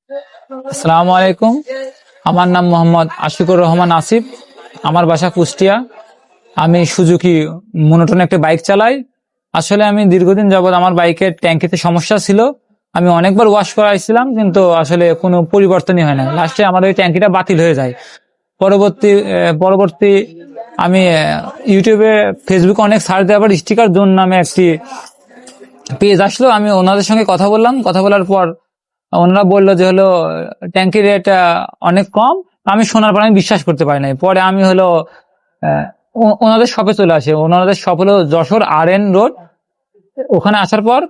আসসালামু আলাইকুম। আমার নাম মোহাম্মদ আশিকুর রহমান আসিফ। আমার বাসা কুষ্টিয়া। আমি সুজুকি মনোটন একটা বাইক চালাই। আসলে আমি দীর্ঘদিন যাবত আমার বাইকের ট্যাঙ্কিতে সমস্যা ছিল। আমি অনেকবার ওয়াশ করাইছিলাম, কিন্তু আসলে কোনো পরিবর্তনই হয় না। লাস্টে আমার ওই ট্যাঙ্কিটা বাতিল হয়ে যায়। পরবর্তী আমি ইউটিউবে, ফেসবুকে অনেক সার্চ দেওয়ার পর স্টিকার জোন নামে একটি পেজ আসলো। আমি ওনাদের সঙ্গে কথা বললাম। কথা বলার পর ওনারা বললো যে হলো ট্যাঙ্কির রেট অনেক কম। আমি শোনার পর আমি বিশ্বাস করতে পারি নাই। পরে আমি হলো আহ, ওনাদের শপে চলে আসি। ওনাদের শপ হলো যশোর RN রোড। ওখানে আসার পর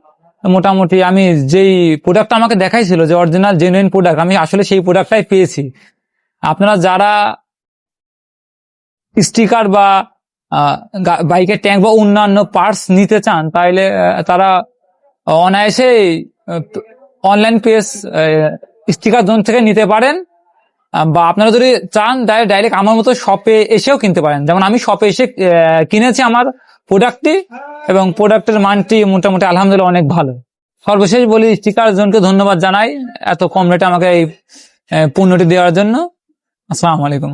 মোটামুটি আমি যেই প্রোডাক্টটা আমাকে দেখাইছিল, যে অরিজিনাল জেনুইন প্রোডাক্ট, আমি আসলে সেই প্রোডাক্টটাই পেয়েছি। আপনারা যারা স্টিকার বা বাইকের ট্যাঙ্ক বা অন্যান্য পার্টস নিতে চান, তাইলে তারা অনায়াসে অনলাইন পেজ স্টিকার জোন থেকে নিতে পারেন। বা আপনারা যদি চান ডাইরেক্ট আমার মতো শপে এসেও কিনতে পারেন। যেমন আমি শপে এসে কিনেছি আমার প্রোডাক্টটি, এবং প্রোডাক্টের মানটি মোটামুটি আলহামদুলিল্লাহ অনেক ভালো। সর্বশেষ বলি, স্টিকার জোনকে ধন্যবাদ জানাই এত কম রেটে আমাকে এই পণ্যটি দেওয়ার জন্য। আসসালামু আলাইকুম।